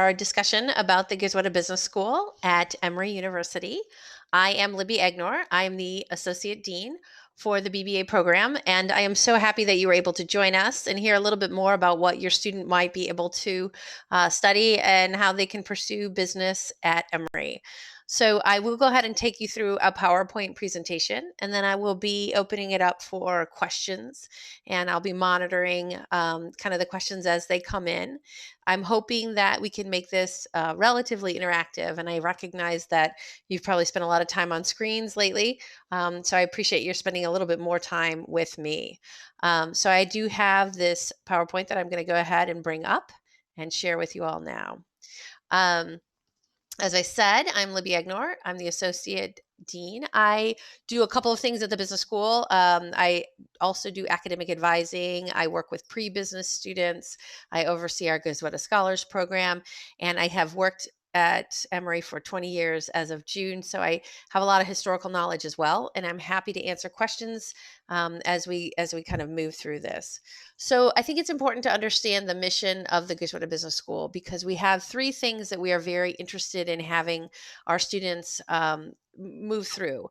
our discussion about the Goizueta Business School at Emory University. I am Libby Egnor. I am the Associate Dean for the BBA program, and I am so happy that you were able to join us and hear a little bit more about what your student might be able to study and how they can pursue business at Emory. So I will go ahead and take you through a PowerPoint presentation, and then I will be opening it up for questions, and I'll be monitoring kind of the questions as they come in. I'm hoping that we can make this relatively interactive, and I recognize that you've probably spent a lot of time on screens lately, so I appreciate you spending a little bit more time with me. So I do have this PowerPoint that I'm going to go ahead and bring up and share with you all now. As I said, I'm Libby Egnor. I'm the Associate Dean. I do a couple of things at the business school. I also do academic advising. I work with pre-business students. I oversee our Goizueta Scholars Program, and I have worked at Emory for 20 years as of June. So I have a lot of historical knowledge as well, and I'm happy to answer questions as we kind of move through this. So I think it's important to understand the mission of the Goizueta Business School, because we have three things that we are very interested in having our students move through.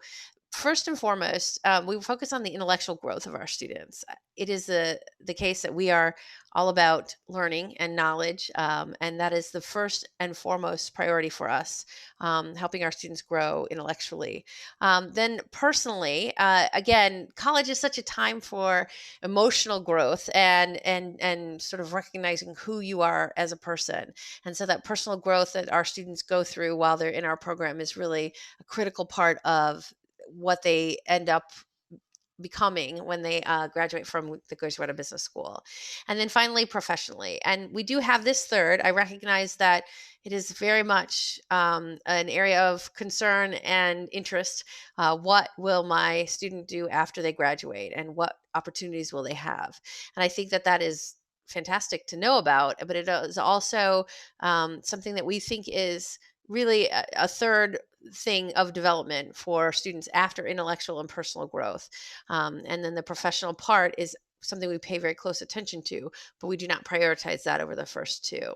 First and foremost, we focus on the intellectual growth of our students. It is the case that we are all about learning and knowledge, and that is the first and foremost priority for us, helping our students grow intellectually. Then personally, again, college is such a time for emotional growth and sort of recognizing who you are as a person. And so that personal growth that our students go through while they're in our program is really a critical part of what they end up becoming when they graduate from the Goizueta Business School. And then finally, professionally. And we do have this third. I recognize that it is very much an area of concern and interest. What will my student do after they graduate, and what opportunities will they have? And I think that that is fantastic to know about, but it is also something that we think is really a third thing of development for students after intellectual and personal growth. And then the professional part is something we pay very close attention to, but we do not prioritize that over the first two.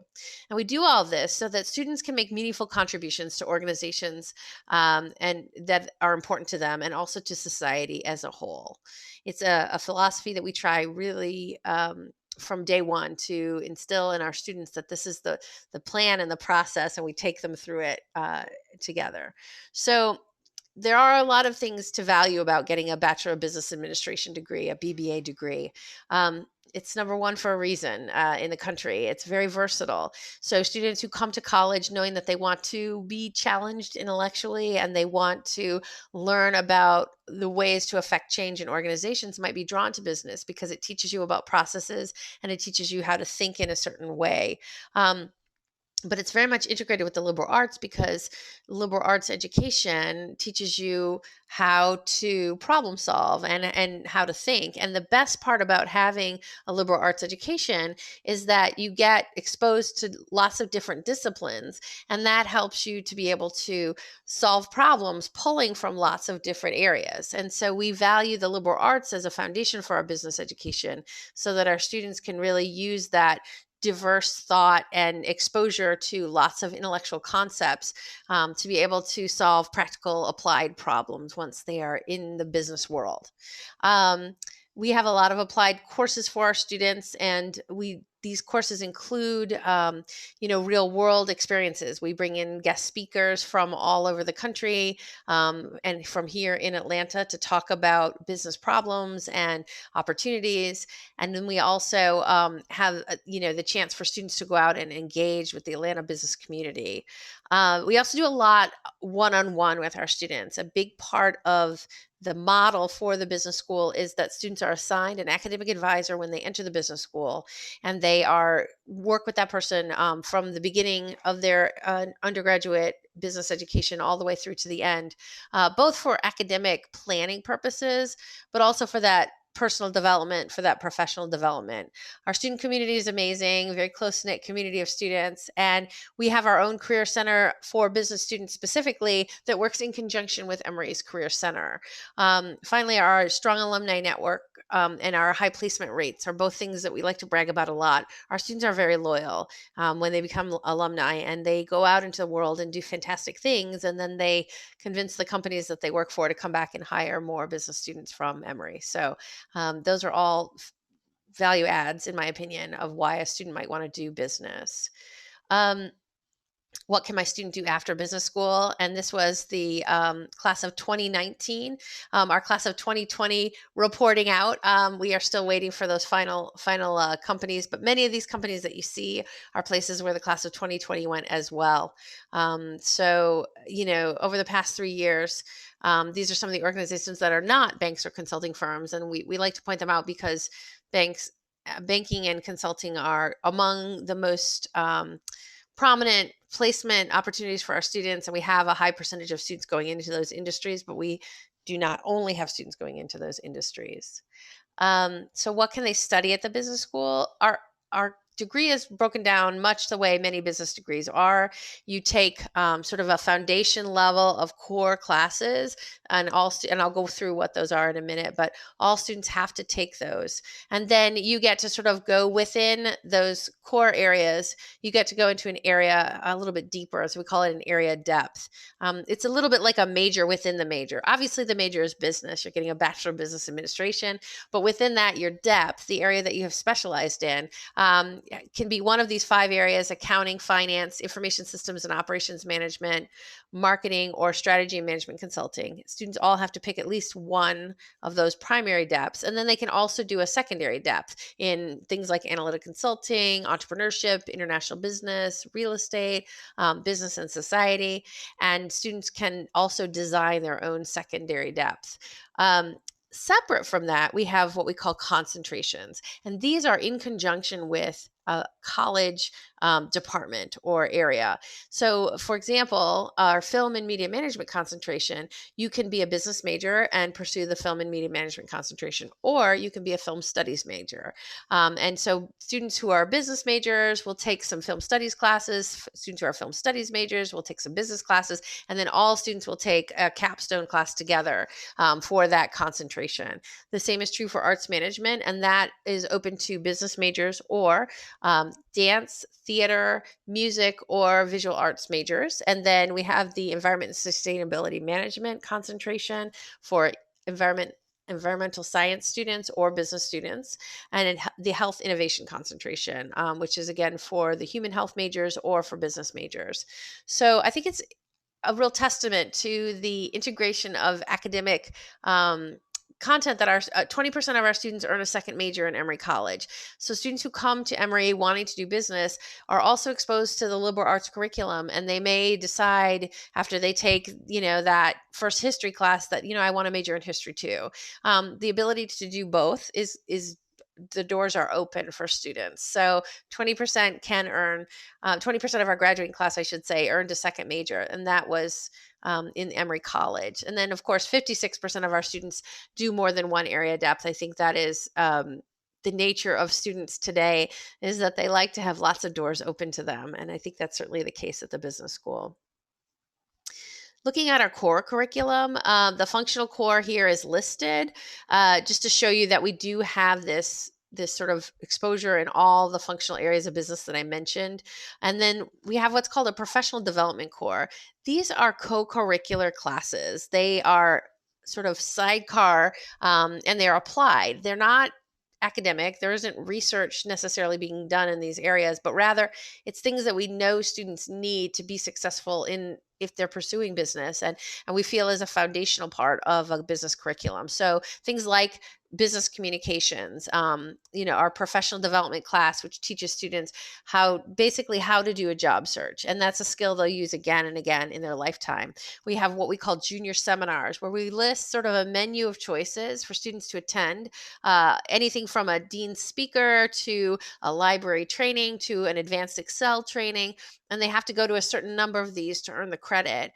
And we do all of this so that students can make meaningful contributions to organizations and that are important to them, and also to society as a whole. It's a philosophy that we try really from day one to instill in our students, that this is the plan and the process, and we take them through it together. So there are a lot of things to value about getting a Bachelor of Business Administration degree, a BBA degree. It's number one for a reason in the country. It's very versatile. So students who come to college knowing that they want to be challenged intellectually and they want to learn about the ways to affect change in organizations might be drawn to business, because it teaches you about processes and it teaches you how to think in a certain way. But it's very much integrated with the liberal arts, because liberal arts education teaches you how to problem solve and how to think. And the best part about having a liberal arts education is that you get exposed to lots of different disciplines, and that helps you to be able to solve problems pulling from lots of different areas. And so we value the liberal arts as a foundation for our business education, so that our students can really use that diverse thought and exposure to lots of intellectual concepts to be able to solve practical applied problems once they are in the business world. We have a lot of applied courses for our students, and these courses include, real world experiences. We bring in guest speakers from all over the country and from here in Atlanta to talk about business problems and opportunities. And then we also have, the chance for students to go out and engage with the Atlanta business community. We also do a lot one-on-one with our students. A big part of the model for the business school is that students are assigned an academic advisor when they enter the business school, and they work with that person from the beginning of their undergraduate business education all the way through to the end, both for academic planning purposes, but also for that personal development, for that professional development. Our student community is amazing, very close-knit community of students, and we have our own career center for business students specifically that works in conjunction with Emory's Career Center. Finally, our strong alumni network and our high placement rates are both things that we like to brag about a lot. Our students are very loyal when they become alumni, and they go out into the world and do fantastic things, and then they convince the companies that they work for to come back and hire more business students from Emory. So those are all value adds, in my opinion, of why a student might want to do business. Um, what can my student do after business school? And this was the class of 2019. Our class of 2020 reporting out. We are still waiting for those final companies, but many of these companies that you see are places where the class of 2020 went as well. So, over the past 3 years, these are some of the organizations that are not banks or consulting firms, and we like to point them out because banking and consulting are among the most prominent placement opportunities for our students, and we have a high percentage of students going into those industries, but we do not only have students going into those industries. So what can they study at the business school? Our degree is broken down much the way many business degrees are. You take sort of a foundation level of core classes, and I'll go through what those are in a minute, but all students have to take those. And then you get to sort of go within those core areas. You get to go into an area a little bit deeper, so we call it an area depth. It's a little bit like a major within the major. Obviously, the major is business. You're getting a Bachelor of Business Administration, but within that, your depth, the area that you have specialized in, can be one of these 5 areas: accounting, finance, information systems and operations management, marketing, or strategy and management consulting. Students all have to pick at least one of those primary depths, and then they can also do a secondary depth in things like analytic consulting, entrepreneurship, international business, real estate, business and society, and students can also design their own secondary depth. Separate from that, we have what we call concentrations, and these are in conjunction with a college department or area. So, for example, our film and media management concentration, you can be a business major and pursue the film and media management concentration, or you can be a film studies major. And so students who are business majors will take some film studies classes, students who are film studies majors will take some business classes, and then all students will take a capstone class together for that concentration. The same is true for arts management, and that is open to business majors or dance, theater, music, or visual arts majors. And then we have the environment and sustainability management concentration for environmental science students or business students, and the health innovation concentration, which is again for the human health majors or for business majors. So I think it's a real testament to the integration of academic content that our 20% of our students earn a second major in Emory College. So students who come to Emory wanting to do business are also exposed to the liberal arts curriculum, and they may decide after they take, that first history class that, I want to major in history too. The ability to do both is the doors are open for students. So 20% can earn, 20% of our graduating class, I should say, earned a second major, and that was in Emory College. And then, of course, 56% of our students do more than one area depth. I think that is the nature of students today, is that they like to have lots of doors open to them. And I think that's certainly the case at the business school. Looking at our core curriculum, the functional core here is listed just to show you that we do have this sort of exposure in all the functional areas of business that I mentioned. And then we have what's called a professional development core. These are co-curricular classes. They are sort of sidecar, and they're applied. They're not academic. There isn't research necessarily being done in these areas, but rather it's things that we know students need to be successful in if they're pursuing business, and we feel is a foundational part of a business curriculum. So things like business communications, our professional development class, which teaches students basically how to do a job search. And that's a skill they'll use again and again in their lifetime. We have what we call junior seminars, where we list sort of a menu of choices for students to attend, anything from a dean speaker to a library training to an advanced Excel training. and they have to go to a certain number of these to earn the credit.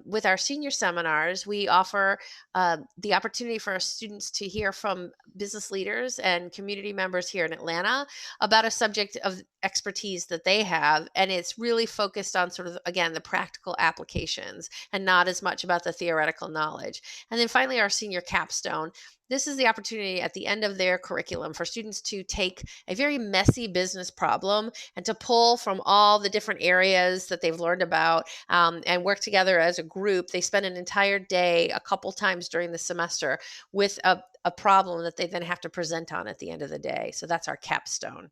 With our senior seminars, we offer the opportunity for our students to hear from business leaders and community members here in Atlanta about a subject of expertise that they have. And it's really focused on sort of, again, the practical applications and not as much about the theoretical knowledge. And then finally, our senior capstone. This is the opportunity at the end of their curriculum for students to take a very messy business problem and to pull from all the different areas that they've learned about, and work together as a group. They spend an entire day a couple times during the semester with a problem that they then have to present on at the end of the day. So that's our capstone.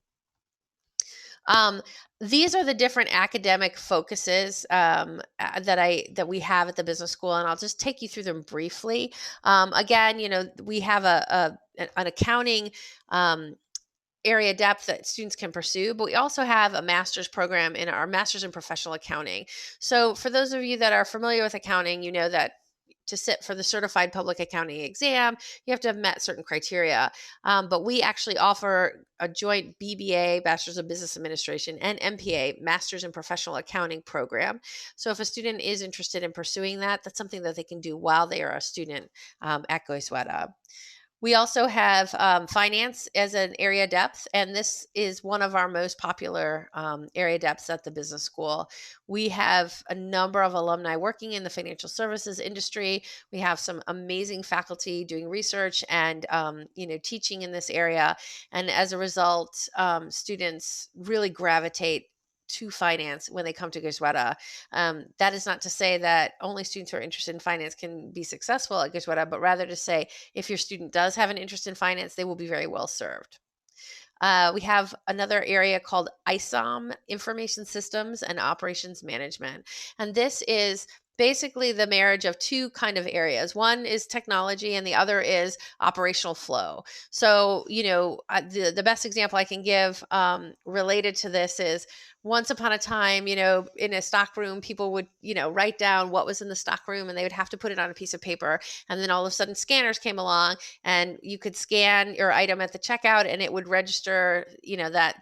Um, these are the different academic focuses that we have at the business school, and I'll just take you through them briefly. Again, we have an accounting area depth that students can pursue, but we also have a master's program in our master's in professional accounting. So for those of you that are familiar with accounting, you know that to sit for the certified public accounting exam, you have to have met certain criteria. But we actually offer a joint BBA, Bachelor's of Business Administration, and MPA, Master's in Professional Accounting program. So if a student is interested in pursuing that, that's something that they can do while they are a student at Goizueta. We also have finance as an area depth, and this is one of our most popular area depths at the business school. We have a number of alumni working in the financial services industry. We have some amazing faculty doing research and teaching in this area, and as a result, students really gravitate to finance when they come to Goizueta. That is not to say that only students who are interested in finance can be successful at Goizueta, but rather to say if your student does have an interest in finance, they will be very well served. We have another area called ISOM, Information Systems and Operations Management. And this is basically the marriage of two kind of areas. One is technology and the other is operational flow. So, the best example I can give related to this is once upon a time, in a stock room, people would, write down what was in the stock room and they would have to put it on a piece of paper. And then all of a sudden scanners came along and you could scan your item at the checkout and it would register,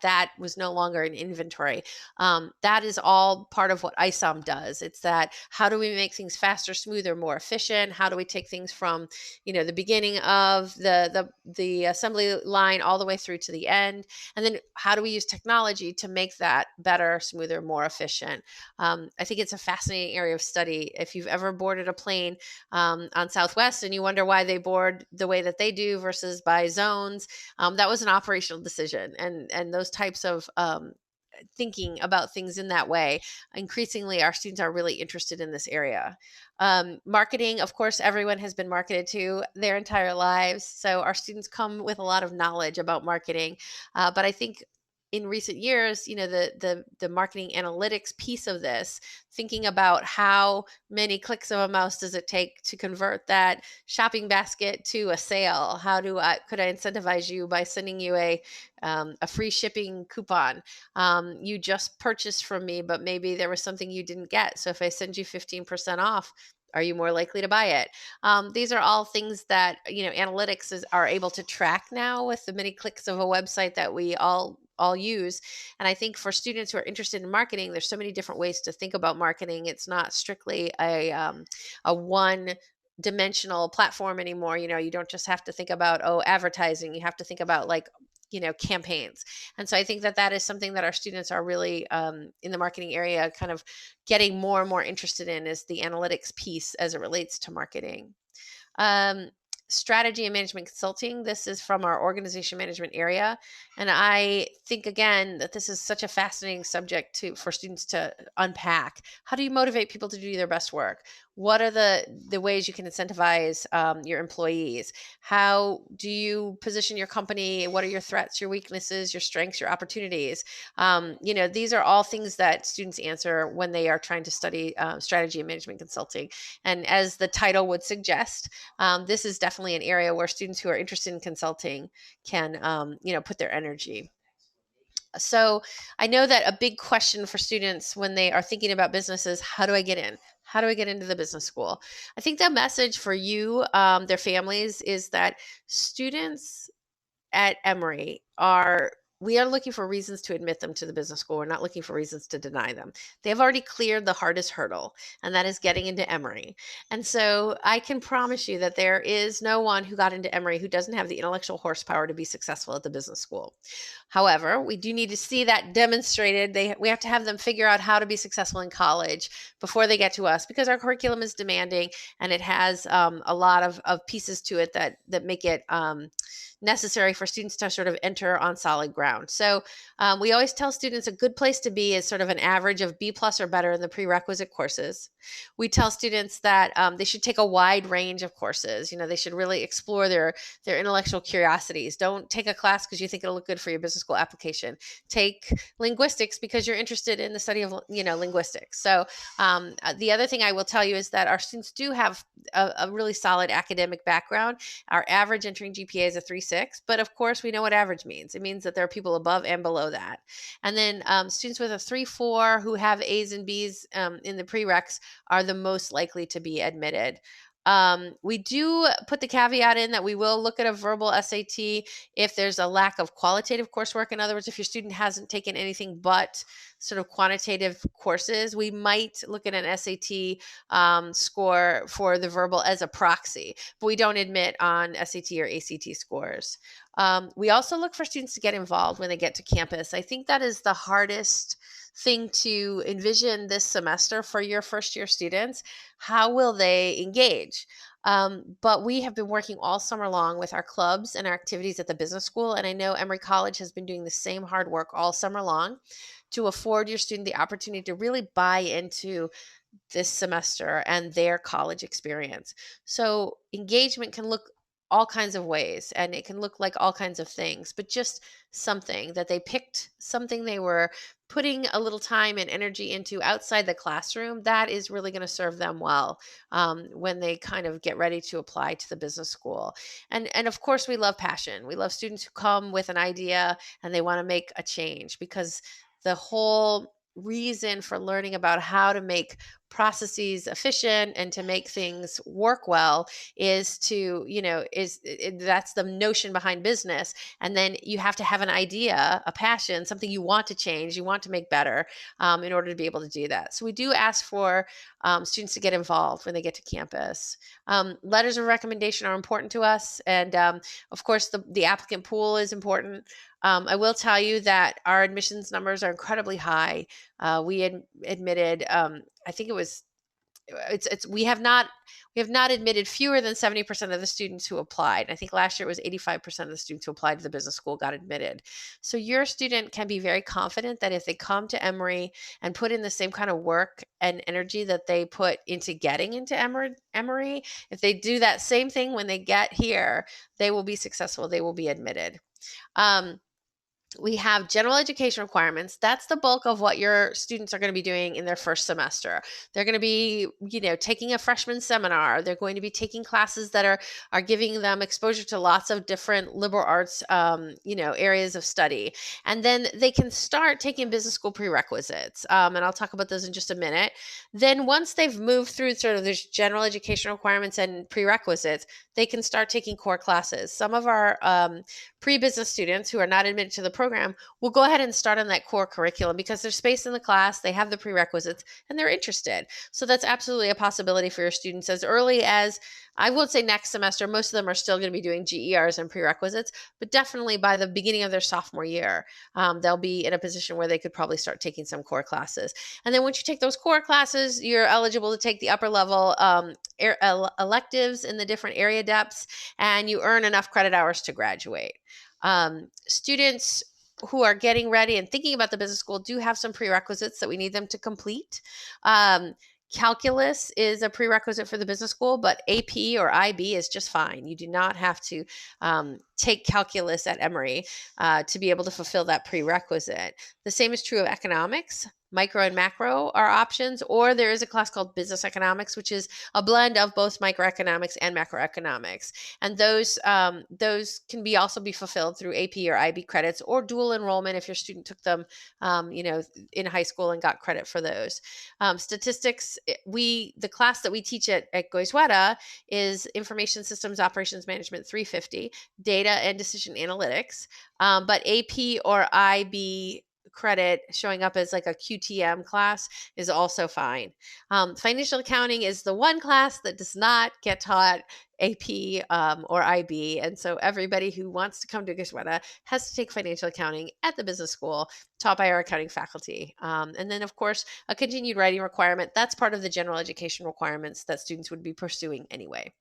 that was no longer an inventory. That is all part of what ISOM does. It's that how do we make things faster, smoother, more efficient? How do we take things from, the beginning of the assembly line all the way through to the end? And then how do we use technology to make that better, smoother, more efficient? I think it's a fascinating area of study. If you've ever boarded a plane on Southwest and you wonder why they board the way that they do versus by zones, that was an operational decision. And those types of thinking about things in that way, increasingly our students are really interested in this area. Marketing, of course, everyone has been marketed to their entire lives, so our students come with a lot of knowledge about marketing, but I think in recent years, the marketing analytics piece of this, thinking about how many clicks of a mouse does it take to convert that shopping basket to a sale? Could I incentivize you by sending you a free shipping coupon? You just purchased from me, but maybe there was something you didn't get. So if I send you 15% off, are you more likely to buy it? These are all things that, analytics are able to track now with the many clicks of a website that we all use. And I think for students who are interested in marketing, there's so many different ways to think about marketing. It's not strictly a one dimensional platform anymore. You don't just have to think about, advertising. You have to think about campaigns. And so I think that is something that our students are really in the marketing area kind of getting more and more interested in, is the analytics piece as it relates to marketing. Strategy and management consulting. This is from our organization management area. And I think, again, that this is such a fascinating subject for students to unpack. How do you motivate people to do their best work? What are the ways you can incentivize your employees? How do you position your company? What are your threats, your weaknesses, your strengths, your opportunities? These are all things that students answer when they are trying to study strategy and management consulting. And as the title would suggest, this is definitely an area where students who are interested in consulting can, put their energy. So I know that a big question for students when they are thinking about business is, how do I get in? How do I get into the business school? I think the message for you, their families, is that students at Emory are we are looking for reasons to admit them to the business school. We're not looking for reasons to deny them. They've already cleared the hardest hurdle, and that is getting into Emory. And so I can promise you that there is no one who got into Emory who doesn't have the intellectual horsepower to be successful at the business school. However, we do need to see that demonstrated. We have to have them figure out how to be successful in college before they get to us, because our curriculum is demanding, and it has a lot of pieces to it that make it necessary for students to sort of enter on solid ground. So we always tell students a good place to be is sort of an average of B plus or better in the prerequisite courses. We tell students that they should take a wide range of courses. They should really explore their intellectual curiosities. Don't take a class because you think it'll look good for your business school application. Take linguistics because you're interested in the study of linguistics. So the other thing I will tell you is that our students do have a really solid academic background. Our average entering GPA is a 3.6, but of course we know what average means. It means that there are people above and below that. And then students with a 3.4 who have A's and B's in the prereqs are the most likely to be admitted. We do put the caveat in that we will look at a verbal SAT if there's a lack of qualitative coursework. In other words, if your student hasn't taken anything but sort of quantitative courses, we might look at an SAT score for the verbal as a proxy, but we don't admit on SAT or ACT scores. We also look for students to get involved when they get to campus. I think that is the hardest thing to envision this semester for your first year students. How will they engage? But we have been working all summer long with our clubs and our activities at the business school. And I know Emory College has been doing the same hard work all summer long to afford your student the opportunity to really buy into this semester and their college experience. So engagement can look all kinds of ways, and it can look like all kinds of things, but just something that they picked, something they were putting a little time and energy into outside the classroom, that is really going to serve them well when they kind of get ready to apply to the business school. And of course, we love passion. We love students who come with an idea and they want to make a change, because the whole reason for learning about how to make processes efficient and to make things work well is to, that's the notion behind business. And then you have to have an idea, a passion, something you want to change, you want to make better in order to be able to do that. So we do ask for students to get involved when they get to campus. Letters of recommendation are important to us. And of course, the applicant pool is important. I will tell you that our admissions numbers are incredibly high. We admitted, I think we have not admitted fewer than 70% of the students who applied. I think last year it was 85% of the students who applied to the business school got admitted. So your student can be very confident that if they come to Emory and put in the same kind of work and energy that they put into getting into Emory, if they do that same thing when they get here, they will be successful. They will be admitted. We have general education requirements. That's the bulk of what your students are going to be doing in their first semester. They're going to be, taking a freshman seminar. They're going to be taking classes that are giving them exposure to lots of different liberal arts, areas of study. And then they can start taking business school prerequisites. And I'll talk about those in just a minute. Then once they've moved through sort of these general education requirements and prerequisites, they can start taking core classes. Some of our pre-business students who are not admitted to the program will go ahead and start on that core curriculum because there's space in the class, they have the prerequisites, and they're interested. So that's absolutely a possibility for your students as early as, I would say next semester. Most of them are still going to be doing GERs and prerequisites, but definitely by the beginning of their sophomore year, they'll be in a position where they could probably start taking some core classes. And then once you take those core classes, you're eligible to take the upper level electives in the different area depths, and you earn enough credit hours to graduate. Students who are getting ready and thinking about the business school do have some prerequisites that we need them to complete. Calculus is a prerequisite for the business school, but AP or IB is just fine. You do not have to take calculus at Emory to be able to fulfill that prerequisite. The same is true of economics. Micro and macro are options, or there is a class called business economics, which is a blend of both microeconomics and macroeconomics. And those can be also be fulfilled through AP or IB credits, or dual enrollment if your student took them, in high school and got credit for those. Statistics, the class that we teach at Goizueta is Information Systems Operations Management 350, Data and Decision Analytics. But AP or IB credit showing up as like a QTM class is also fine. Financial accounting is the one class that does not get taught AP or IB. And so everybody who wants to come to Goizueta has to take financial accounting at the business school, taught by our accounting faculty. And then, of course, a continued writing requirement. That's part of the general education requirements that students would be pursuing anyway.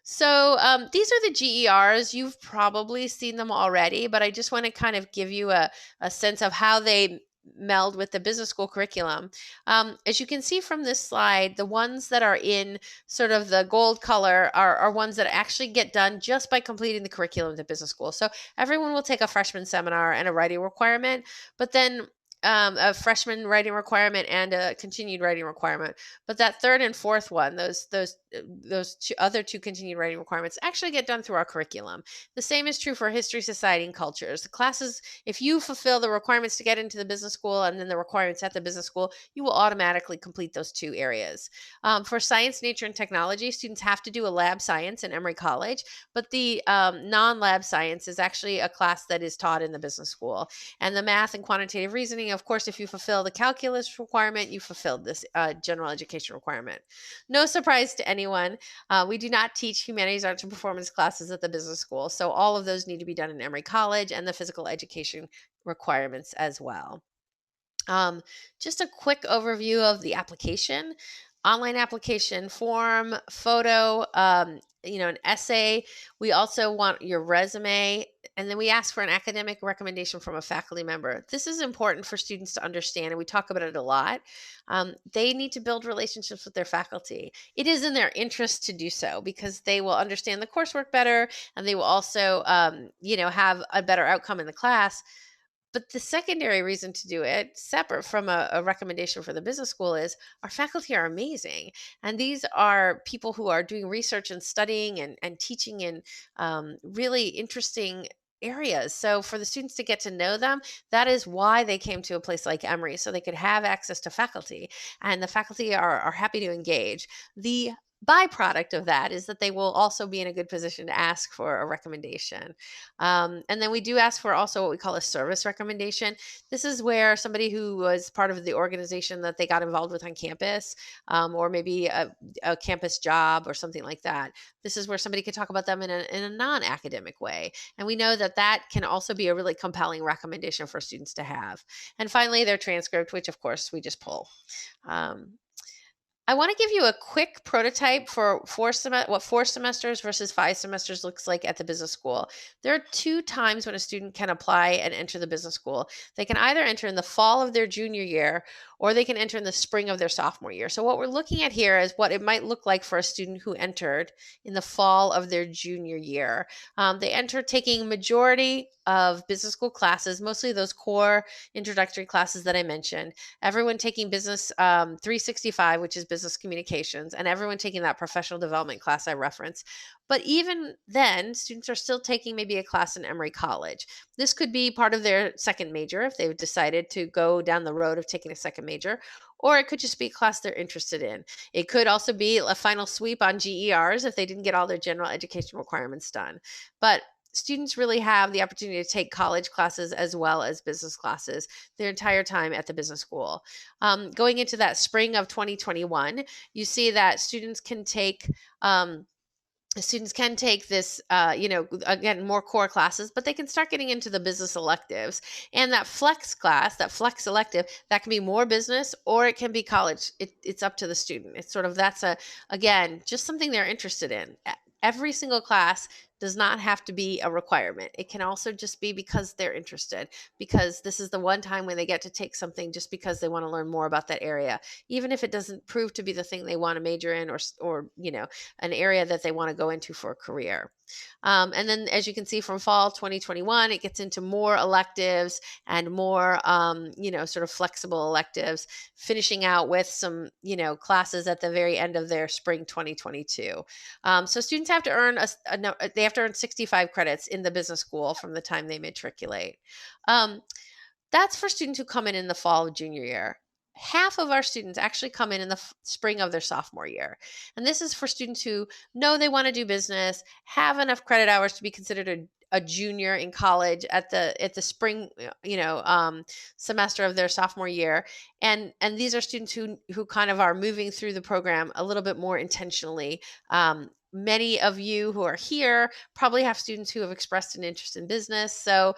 So these are the GERs. You've probably seen them already, but I just want to kind of give you a sense of how they meld with the business school curriculum. As you can see from this slide, the ones that are in sort of the gold color are ones that actually get done just by completing the curriculum at the business school. So everyone will take a freshman seminar and a writing requirement, but then a freshman writing requirement and a continued writing requirement. But that third and fourth one, those other two continued writing requirements actually get done through our curriculum. The same is true for history, society, and cultures. The classes, if you fulfill the requirements to get into the business school and then the requirements at the business school, you will automatically complete those two areas. For science, nature, and technology, students have to do a lab science in Emory College, but the non-lab science is actually a class that is taught in the business school. And the math and quantitative reasoning, of course, if you fulfill the calculus requirement, you fulfilled this general education requirement. No surprise to anyone, we do not teach humanities, arts, and performance classes at the business school. So all of those need to be done in Emory College, and the physical education requirements as well. Just a quick overview of the application. Online application form, photo, an essay. We also want your resume, and then we ask for an academic recommendation from a faculty member. This is important for students to understand, and we talk about it a lot. They need to build relationships with their faculty. It is in their interest to do so because they will understand the coursework better, and they will also, have a better outcome in the class. But the secondary reason to do it, separate from a recommendation for the business school, is our faculty are amazing. And these are people who are doing research and studying and teaching in really interesting areas. So for the students to get to know them, that is why they came to a place like Emory, so they could have access to faculty. And the faculty are happy to engage. The byproduct of that is that they will also be in a good position to ask for a recommendation. And then we do ask for also what we call a service recommendation. This is where somebody who was part of the organization that they got involved with on campus, or maybe a campus job or something like that. This is where somebody could talk about them in a non-academic way. And we know that that can also be a really compelling recommendation for students to have. And finally, their transcript, which of course we just pull. I want to give you a quick prototype for what 4 semesters versus 5 semesters looks like at the business school. There are 2 times when a student can apply and enter the business school. They can either enter in the fall of their junior year, or they can enter in the spring of their sophomore year. So what we're looking at here is what it might look like for a student who entered in the fall of their junior year. They enter taking majority of business school classes, mostly those core introductory classes that I mentioned. Everyone taking business 365, which is business communications, and everyone taking that professional development class I referenced. But even then, students are still taking maybe a class in Emory College. This could be part of their second major if they've decided to go down the road of taking a second major, or it could just be a class they're interested in. It could also be a final sweep on GERs if they didn't get all their general education requirements done. But students really have the opportunity to take college classes as well as business classes their entire time at the business school. Going into that spring of 2021, you see that students can take this, again, more core classes, but they can start getting into the business electives. And that flex class, that flex elective, that can be more business or it can be college. It's up to the student. It's sort of, again, just something they're interested in. Every single class does not have to be a requirement. It can also just be because they're interested, because this is the one time when they get to take something just because they want to learn more about that area, even if it doesn't prove to be the thing they want to major in, or an area that they want to go into for a career. And then, as you can see, from fall 2021, it gets into more electives and more, sort of flexible electives, finishing out with some, classes at the very end of their spring 2022. So students have to earn they have to earn 65 credits in the business school from the time they matriculate. Um, that's for students who come in the fall of junior year. Half of our students actually come in the spring of their sophomore year. And this is for students who know they want to do business, have enough credit hours to be considered a junior in college at the spring, semester of their sophomore year. And these are students who kind of are moving through the program a little bit more intentionally. Many of you who are here probably have students who have expressed an interest in business. So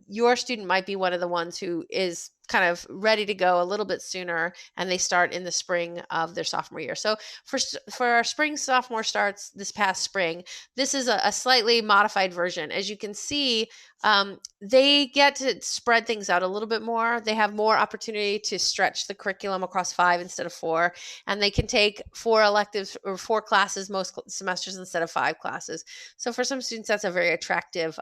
your student might be one of the ones who is kind of ready to go a little bit sooner, and they start in the spring of their sophomore year. So for our spring sophomore starts this past spring, this is a slightly modified version. As you can see, they get to spread things out a little bit more. They have more opportunity to stretch the curriculum across 5 instead of 4, and they can take 4 electives or 4 classes most semesters instead of 5 classes. So for some students, that's a very attractive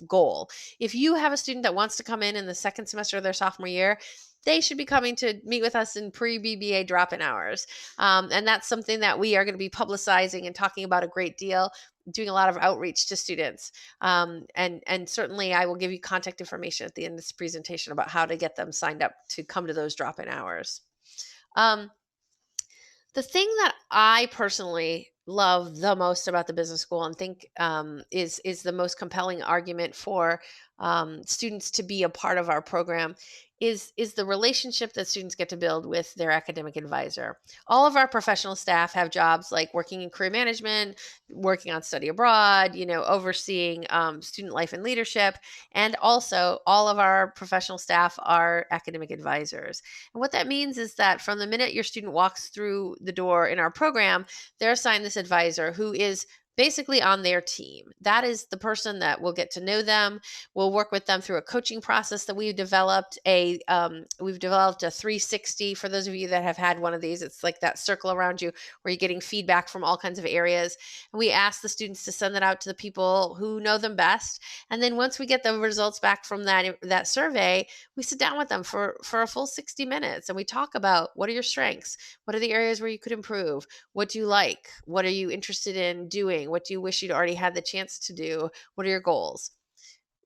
goal. If you have a student that wants to come in the second semester of their sophomore year, they should be coming to meet with us in pre-BBA drop-in hours. And that's something that we are going to be publicizing and talking about a great deal, doing a lot of outreach to students. And certainly I will give you contact information at the end of this presentation about how to get them signed up to come to those drop-in hours. The thing that I personally love the most about the business school and think is the most compelling argument for students to be a part of our program is the relationship that students get to build with their academic advisor. All of our professional staff have jobs like working in career management, working on study abroad, overseeing student life and leadership. And also all of our professional staff are academic advisors. And what that means is that from the minute your student walks through the door in our program, they're assigned this advisor who is basically on their team. That is the person that will get to know them. We'll work with them through a coaching process that we've developed. We've developed a 360 for those of you that have had one of these. It's like that circle around you where you're getting feedback from all kinds of areas. And we ask the students to send that out to the people who know them best. And then once we get the results back from that survey, we sit down with them for a full 60 minutes and we talk about what are your strengths? What are the areas where you could improve? What do you like? What are you interested in doing? What do you wish you'd already had the chance to do? What are your goals?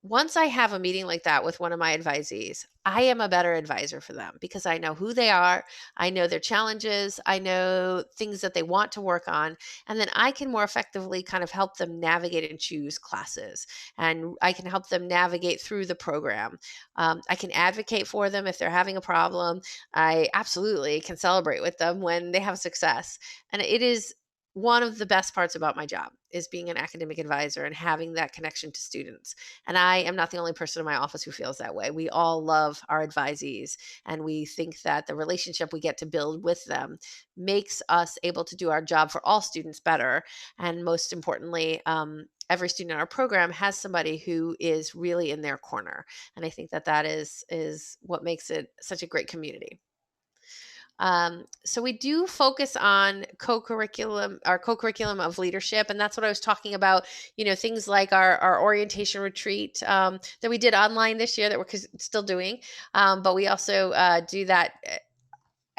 Once I have a meeting like that with one of my advisees, I am a better advisor for them because I know who they are. I know their challenges. I know things that they want to work on. And then I can more effectively kind of help them navigate and choose classes. And I can help them navigate through the program. I can advocate for them if they're having a problem. I absolutely can celebrate with them when they have success. And it is one of the best parts about my job is being an academic advisor and having that connection to students. And I am not the only person in my office who feels that way. We all love our advisees, and we think that the relationship we get to build with them makes us able to do our job for all students better. And most importantly, every student in our program has somebody who is really in their corner. And I think that is what makes it such a great community. So we do focus on our co-curriculum of leadership. And that's what I was talking about, things like our orientation retreat that we did online this year that we're still doing. But we also do that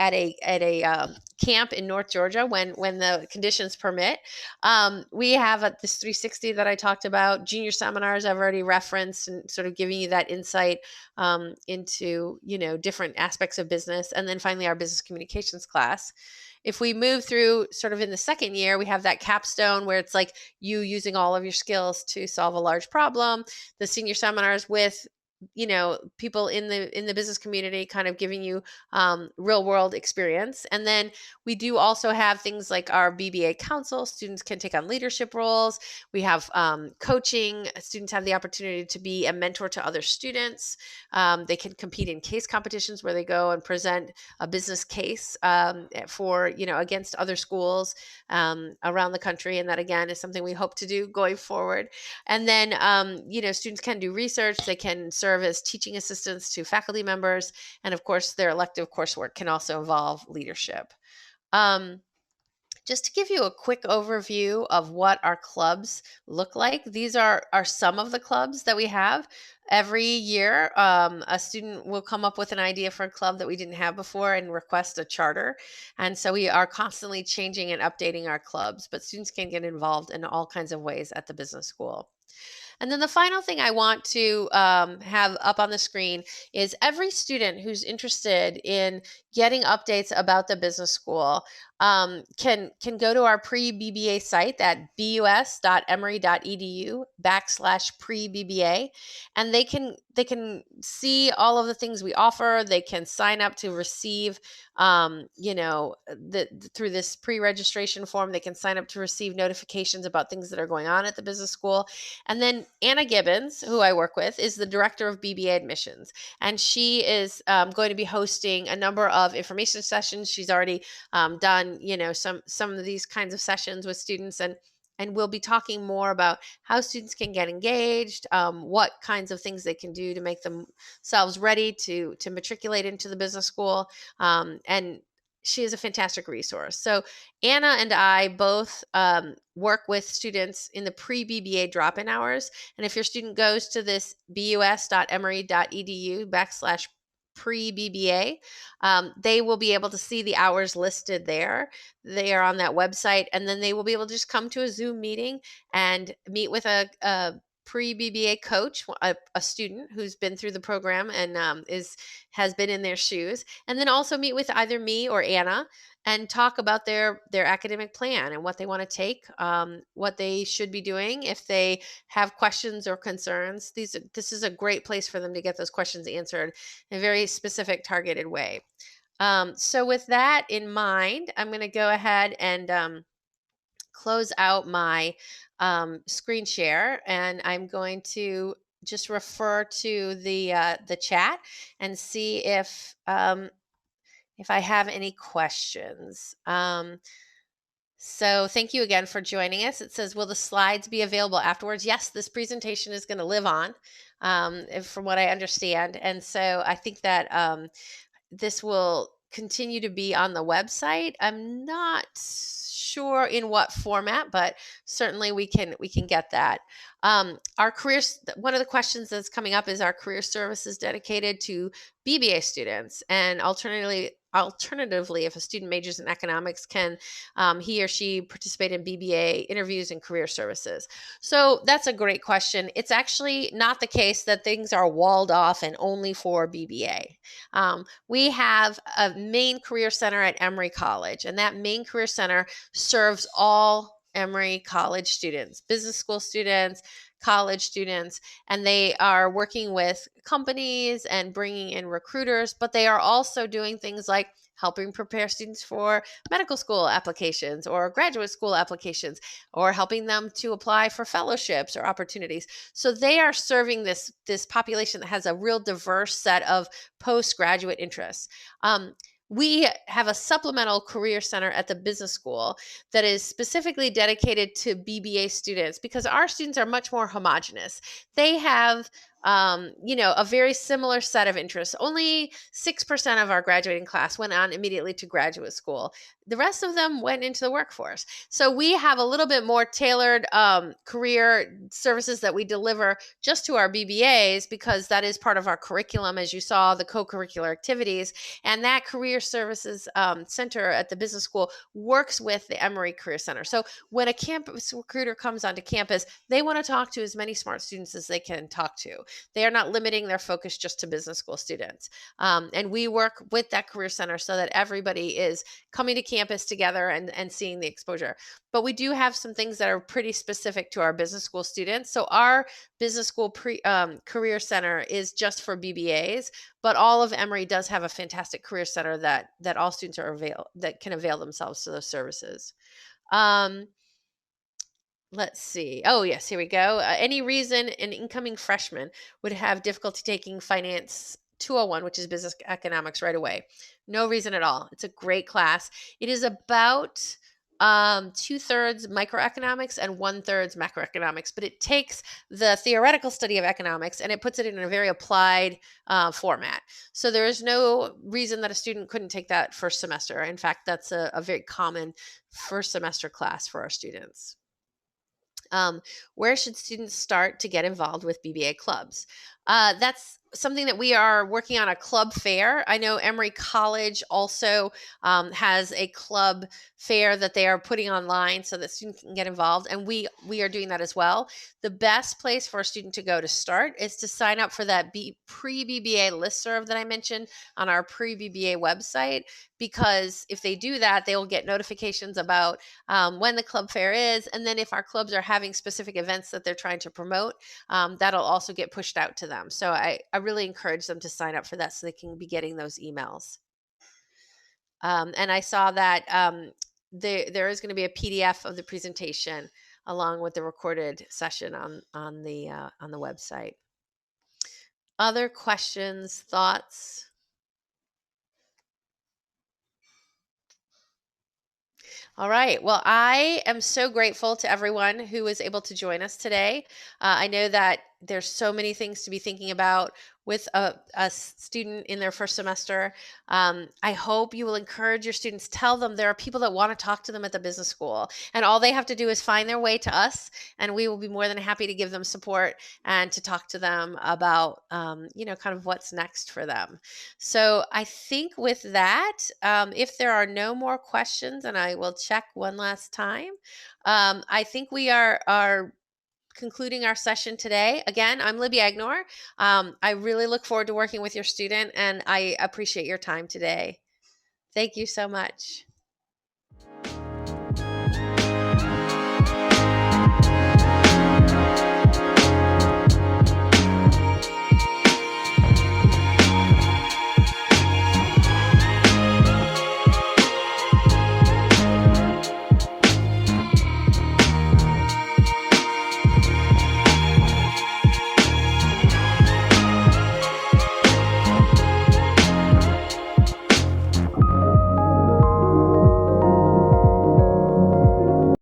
at a camp in North Georgia when the conditions permit. We have this 360 that I talked about, junior seminars I've already referenced, and sort of giving you that insight into different aspects of business. And then finally our business communications class. If we move through sort of in the second year, we have that capstone where it's like you using all of your skills to solve a large problem, the senior seminars with people in the business community kind of giving you real world experience. And then we do also have things like our BBA council. Students can take on leadership roles. We have coaching. Students have the opportunity to be a mentor to other students. They can compete in case competitions where they go and present a business case for against other schools around the country. And that again is something we hope to do going forward. And then students can do research. They can serve as teaching assistants to faculty members, and of course their elective coursework can also involve leadership. Just to give you a quick overview of what our clubs look like, these are some of the clubs that we have. Every year, a student will come up with an idea for a club that we didn't have before and request a charter. And so we are constantly changing and updating our clubs, but students can get involved in all kinds of ways at the business school. And then the final thing I want to have up on the screen is every student who's interested in getting updates about the business school can go to our PreBBA site at bus.emory.edu/PreBBA, and they can see all of the things we offer. They can sign up to receive, through this pre-registration form, they can sign up to receive notifications about things that are going on at the business school. And then Anna Gibbons, who I work with, is the director of BBA admissions, and she is going to be hosting a number of information sessions. She's already done, some of these kinds of sessions with students, and we'll be talking more about how students can get engaged, what kinds of things they can do to make themselves ready to matriculate into the business school, and she is a fantastic resource. So Anna and I both work with students in the pre-BBA drop-in hours. And if your student goes to this bus.emory.edu/PreBBA, they will be able to see the hours listed there. They are on that website, and then they will be able to just come to a Zoom meeting and meet with a pre-BBA coach, a student who's been through the program and has been in their shoes, and then also meet with either me or Anna and talk about their academic plan and what they want to take, what they should be doing if they have questions or concerns. This is a great place for them to get those questions answered in a very specific, targeted way. So with that in mind, I'm going to go ahead and close out my screen share, and I'm going to just refer to the chat and see if I have any questions. So thank you again for joining us. It says, will the slides be available afterwards? Yes, this presentation is going to live on, from what I understand. And so I think that this will continue to be on the website. I'm not sure in what format, but certainly we can get that. Our careers, one of the questions that's coming up is, our career services dedicated to BBA students? And alternatively, if a student majors in economics, can he or she participate in BBA interviews and career services? So that's a great question. It's actually not the case that things are walled off and only for BBA. We have a main career center at Emory College, and that main career center serves all Emory College students, business school students, college students, and they are working with companies and bringing in recruiters, but they are also doing things like helping prepare students for medical school applications or graduate school applications, or helping them to apply for fellowships or opportunities. So they are serving this population that has a real diverse set of postgraduate interests. We have a supplemental career center at the business school that is specifically dedicated to BBA students, because our students are much more homogenous. They have a very similar set of interests. Only 6% of our graduating class went on immediately to graduate school. The rest of them went into the workforce. So we have a little bit more tailored career services that we deliver just to our BBAs, because that is part of our curriculum, as you saw, the co-curricular activities. And that career services center at the business school works with the Emory Career Center. So when a campus recruiter comes onto campus, they want to talk to as many smart students as they can talk to. they are not limiting their focus just to business school students. And we work with that career center so that everybody is coming to campus together and seeing the exposure. But we do have some things that are pretty specific to our business school students. So our business school career center is just for BBAs, but all of Emory does have a fantastic career center that all students that can avail themselves to those services. Um, let's see. Oh, yes, here we go. Any reason an incoming freshman would have difficulty taking Finance 201, which is business economics, right away? No reason at all. It's a great class. It is about 2/3 microeconomics and 1/3 macroeconomics, but it takes the theoretical study of economics and it puts it in a very applied format. So there is no reason that a student couldn't take that first semester. In fact, that's a very common first semester class for our students. Um, where should students start to get involved with BBA clubs? That's something that we are working on, a club fair. I know Emory College also has a club fair that they are putting online so that students can get involved, and we are doing that as well. The best place for a student to go to start is to sign up for that pre-BBA listserv that I mentioned on our pre-BBA website, because if they do that, they will get notifications about when the club fair is. And then if our clubs are having specific events that they're trying to promote, that'll also get pushed out to them. So I really encourage them to sign up for that so they can be getting those emails. And I saw that there is going to be a PDF of the presentation along with the recorded session on the website. Other questions, thoughts? All right. Well, I am so grateful to everyone who was able to join us today. I know that there's so many things to be thinking about with a student in their first semester. I hope you will encourage your students. Tell them there are people that want to talk to them at the business school, and all they have to do is find their way to us, and we will be more than happy to give them support and to talk to them about, kind of what's next for them. So I think with that, if there are no more questions, and I will check one last time, I think we are concluding our session today. Again, I'm Libby Agnor. I really look forward to working with your student, and I appreciate your time today. Thank you so much.